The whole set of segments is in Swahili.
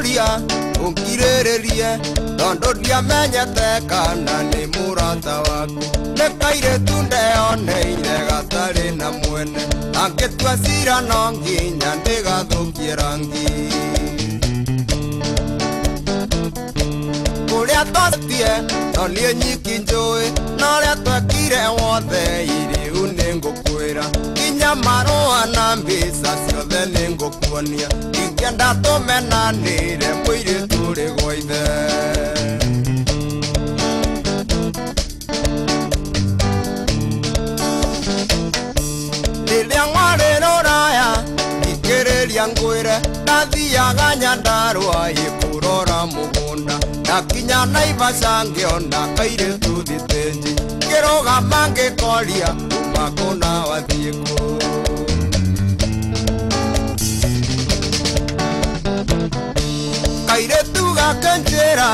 Korea Ukirererie Tondo diamenyete kana ni murata waku Nekaire tunde oneire gatari na mwene Angetua sira nonginya ndigathukie rangi Uria totie tonie nyiki njui Noria twekire wothe iriu ningukwira Kinya marua na mbisa ciothe ningukuonia Ingenda tumenanire mwiri turi gwa ithe Riria ng'wari ruraya ngikiriria ngwire Ndathiaga Nyandarua ikurora mugunda Nakinya Naivasha ngiona kairitu thitenji Ngirugama ngikoria kuma kuna wathie ku Kairitu gake njira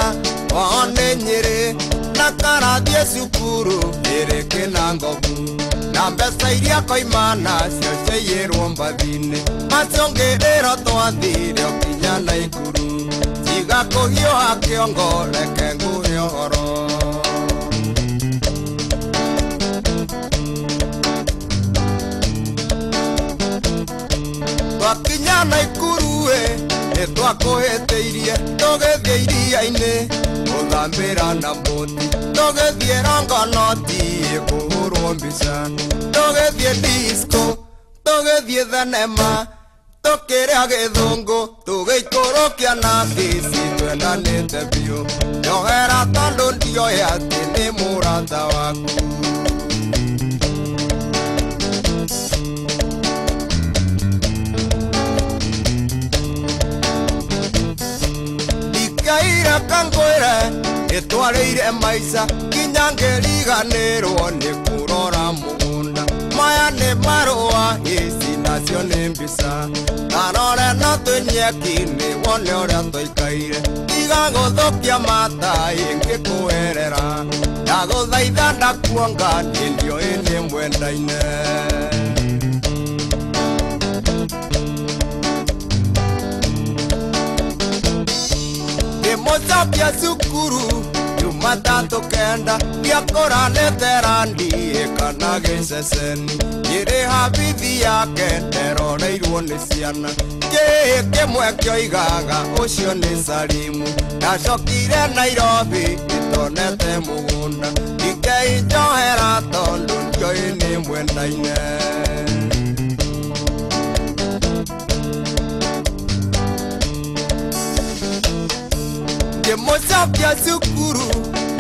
one Nyeri na karathie cukuru iri Kinangobu na mbeca iria koimana cio ciaiyirwo mbathi-inĩ macũngĩrĩro twathire ũkinya Naikuru tiga kũhiũha kĩongo reke ngũhe ũhoro twakinya Naikuru nĩtwakũhĩtĩirie tũgĩthiĩ iria-inĩ gũthambĩra na boti tũgĩthiĩ Rongonoti kũhũrwo mbica tũgĩthiĩ disco tũgĩthiĩ thenema tũkĩrĩa gĩthũngũ tũgĩikũrũkia na kĩci twendanĩte biũ njohera tondũ ndioĩ atĩ nĩ mũrata waku Ndikaire kangwĩre nĩtwarĩire maica kinya ngĩriganĩrwo nĩ kũrora mũgũnda maya nĩ marũa ici nacio nĩ mbica ndarore na tũnyeki nĩ wone ũrĩa tũikaire tiga gũthũkia mata ingĩkũherera ndagũthaitha ndakuonga nĩ ndioĩ nĩ mwendaine Ndĩmũcokia cukuru Jumatatu kenda ndiakoranĩte randi kana gĩceceni ngĩrĩ habithi yake nderoreirwo nĩ ciana kĩhĩ kĩmwe kĩoigaga ũcio nĩ Salimu ndacokire Nairobi itonete mũgũnda ndikei njohera tondũ ndioĩ nĩ mwendaine Ndĩmũcokia cukuru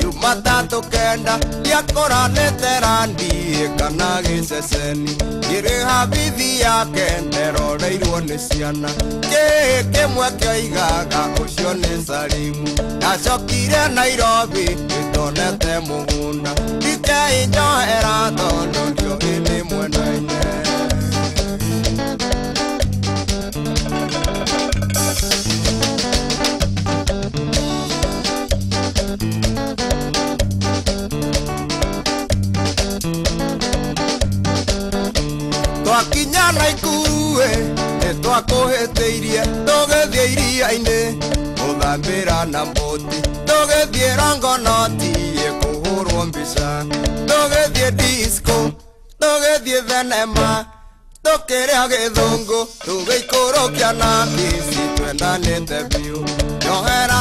Jumatatu kenda ndiakoranĩte randi kana gĩceceni ngĩrĩ habithi yake nderoreirwo nĩ ciana kĩhĩ kĩmwe kĩoigaga ũcio nĩ Salimu ndacokire Nairobi itonete mũgũnda ndikei njohera tondũ ndioĩ nĩ mwendaine Twakinya Naikuru nĩtwakũhĩtĩirie tũgĩthiĩ iria-inĩ gũthambĩra na boti tũgĩthiĩ Rongonoti kũhũrwo mbica tũgĩthiĩ disco tũgĩthiĩ thenema tũkĩrĩa gĩthũngũ tũgĩikũrũkia na kĩci twendanĩte biũ njohera